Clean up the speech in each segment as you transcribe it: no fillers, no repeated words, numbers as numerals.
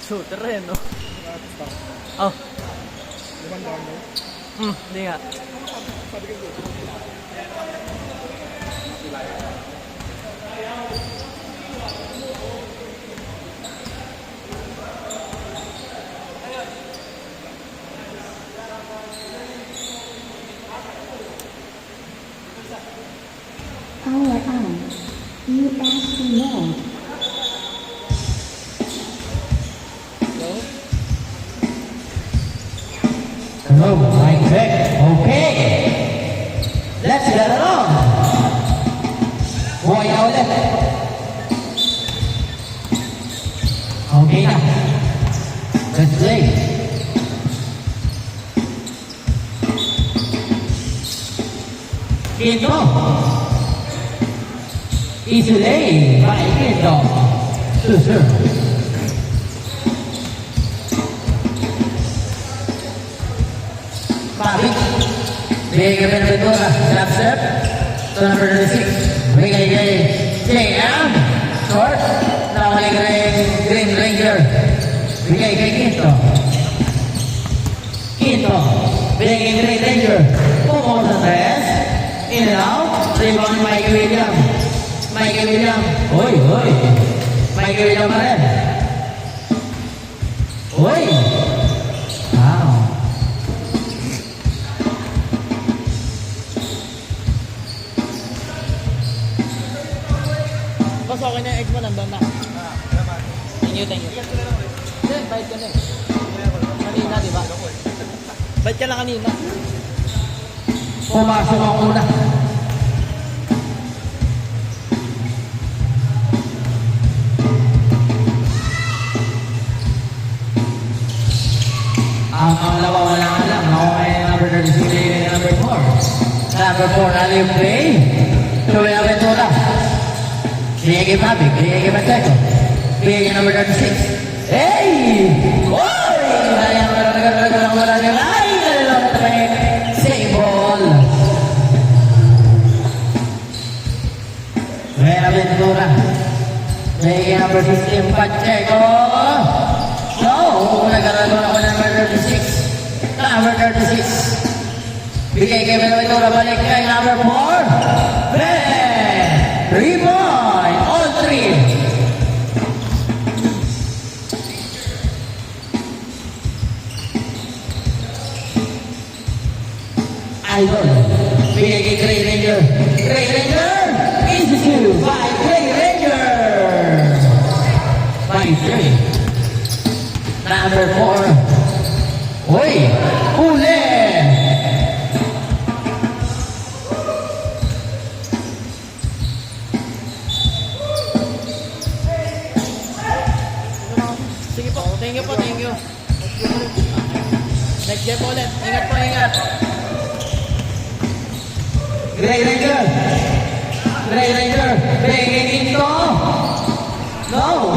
Shooter rin, no? Oh. Limandaan mo? Hindi nga. Sabi ka dito. Power on. USB mode. Hello, mic check. Okay. Let's get it on. Buhay na ulit. Okay na. Let's play. Quinto. Easily by Quinto. Sure. Bobby. Bigay ka Benaventura. Snap step. To number 36. Bigay kay JM. Short. Nakawalik kay Green Ranger. Bigay kay Quinto. Quinto. Bigay kay Green Ranger. Pumo sa tres. In and out. Rebound ni Mikey William. Mikey William. Uy. Mikey William pa rin. Uy. Wow. Boss, okay na yung egg mo, nandun na. Thank you. Hindi, bite ka na eh. Kanina, di ba? Bite ka na kanina. Pumasok ang una. Ang pangalawa wala ka lang. Ako kay number 36 kay number 4. Number 4, Alip Play. Tuloy na Ventura. Bigay kay Bobby. Bigay kay Pacheco. Bigay kay number 36. Hey! Oy! Sayang lang wala niya. Ay! Naliloko na kay save ball. Buena Ventura. Bigay kay number 15, Pacheco. No! Nagkaroon ako ng number 36. Number 36. Bigay kay Ventura. Balik kay number 4. Ben! 3 point! All 3. Idol. Bigay kay Gray Ranger. Gray Ranger! Easy 2 by Gray Ranger! By 3. Number 4. Uy! Huli! Sige po, thank you. Next game ulit. Ingat. Gray Ranger! Gray Ranger! Bigay dito! No!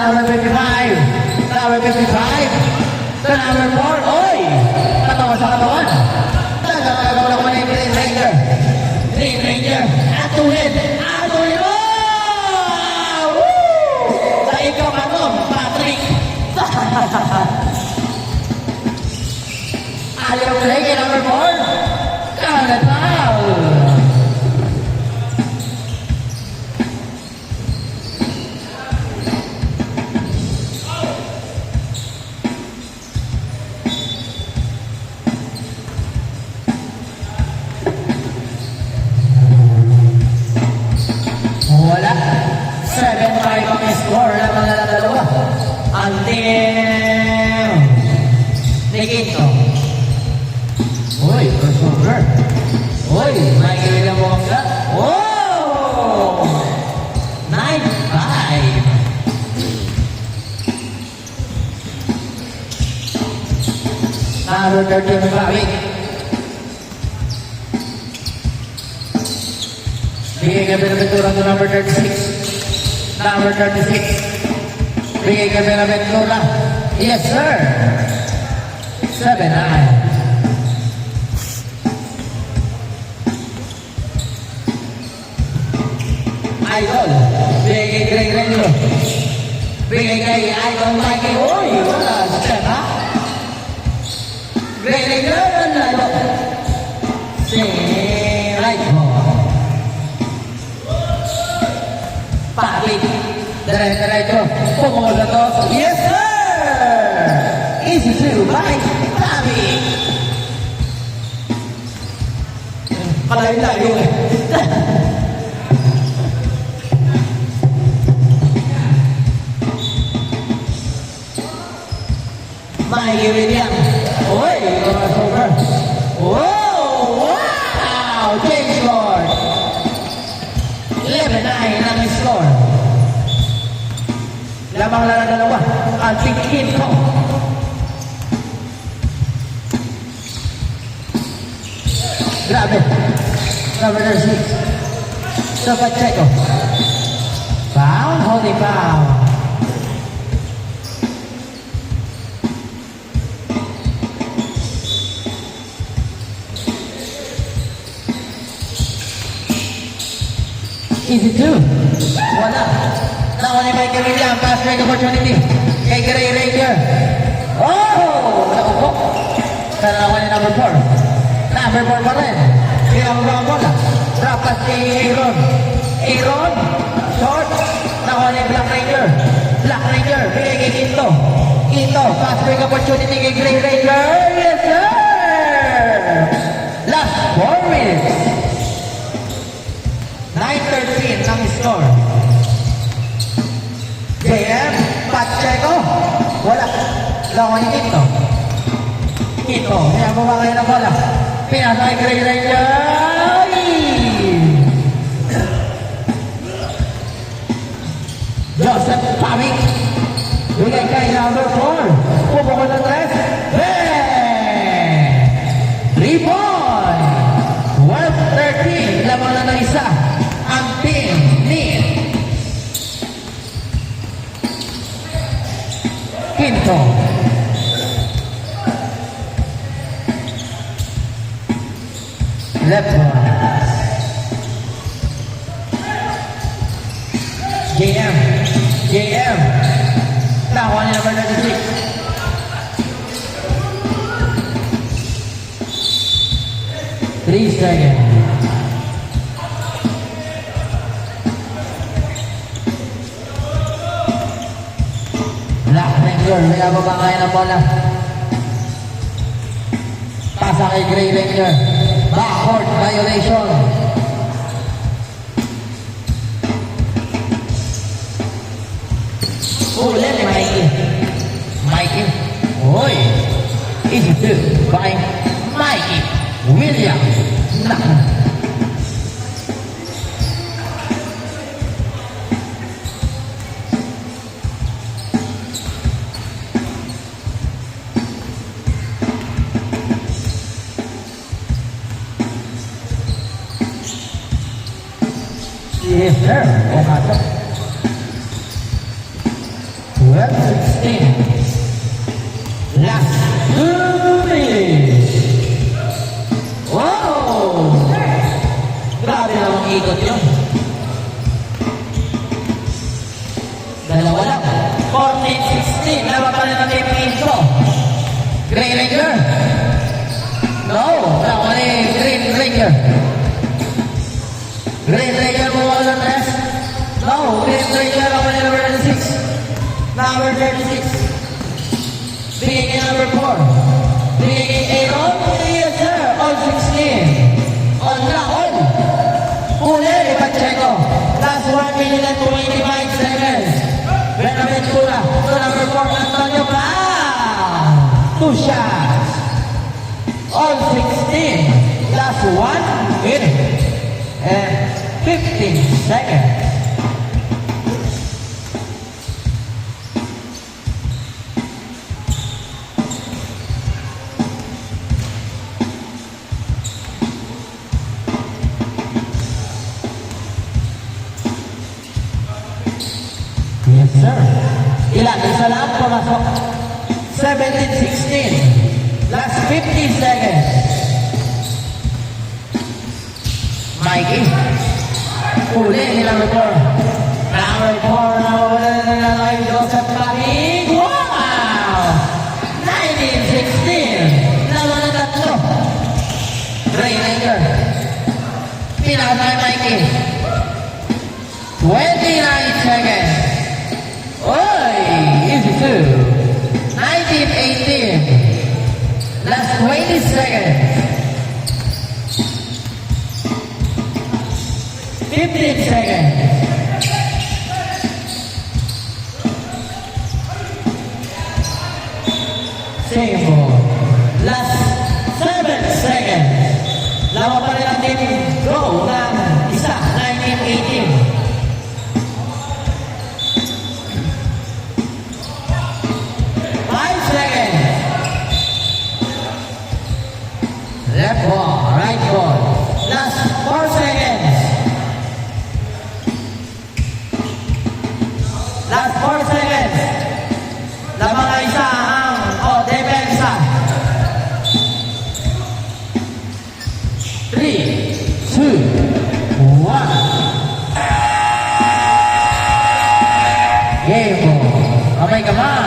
Number 55! Number 55! Sa number 4! Oy! Tatawa sa katawan! Tagagawa na ko na yung Green Ranger! Green Ranger! Atuhin! Atuhin mo! Woo! Sa ikaw ano, Patrick! Ayaw play kay number 4! Counted foul! Wala. 7-5 ang score ng mga dalawa. Ang team ni Quinto. Uy, crossover. Uy, makikita mo ang shot. Oh! 9-5. Number 13, Bobby. Bigay ka Benaventura to number 36. Number 36. Bigay ka Benaventura. Yes, sir. 7-9. Idol. Bigay kay Greg Renyo. Bigay kay Idol Mikey. Uy, wala. Siya ha? Greg Renyo. Nanalo. Si right mo. Patik. Dire-diretso. Pumulo to. Yes, sir! Easy to by Patik. Kalayo-layo eh. Mikey Williams. Uy, over. Whoa! Wow! James Lord. 11-9 ang score. Lamang lang na dalawa. Ang tingin ko. Grabe. Number 6. Sa Pacheco. Foul. Holy foul. Easy two. Wala. Nakuha ni Michael Williams. Pass break opportunity. Kay Gray Ranger. Oh! Nakuha. Pero nakuha ni number 4. Number 4 pa rin. Kaya mo ba ang bola? Drop pass kay Aaron. Aaron. Short. Nakuha ni Black Ranger. Black Ranger. Bigay kay Quinto. Quinto. Pass break opportunity kay Gray Ranger. Yes, sir! Last 4 minutes. 9-13 ang score. JM Pacheco. Wala. Lawan ni Quinto. Quinto. Kaya mo ba kayo na bola? Pinasa kay Gray Ranger. Joseph Pamik. Bigay kay number 4. Pupukot ng 3. Bang! 3 point. 12-13. Lamang na ng isa. Ang team ni Quinto. Left one. JM. Nakuha niya number 96. Three seconds. Black Ranger, may ababangay na bola. Pasa kay Gray Ranger. Backcourt violation. Ulit ni Mikey. Oy. Easy two by Mikey Williams. Naku. Yes, sir. Pumasok. 12-16. Last 2 minutes. Wow! Grabe namang ikot yun. Dalawa lang. 14-16. Laban pa rin ang team Pinto. Green Ranger. No. Laban ni Green Ranger. Green Ranger mo wala ng rest. No. Green Ranger ako ni number 36. Number 36. Bigay kay number 4. Bigay kay Aaron. Yes, sir. All 16. All na, all. Uli ni Pacheco. Last 1 minute and 25 seconds. Benaventura. To number 4, Antonio Brown. 2 shots. All 16. Last 1 minute and 15 seconds. Yes, sir. Ilan? Isa lang pumasok. 17-16. Last 15 seconds. Mikey. Uli ni number 4. Number 4 na wala na kay Joseph Pabig. Wow! 19-16. Lawan na tatlo. Rainager. Pinakatay Mikey. 29 seconds. Oy! Easy 2. 19-18. Last 20 seconds. 15 seconds. Same ball. Last 7 seconds. Lawan pa rin ang team go ng isa, 19-18. 5 seconds. Left ball, right ball. Last 4 seconds. Last 4 seconds. Lamang na isa ang depensa. 3, 2, 1. Game ball. Kamay-kamay.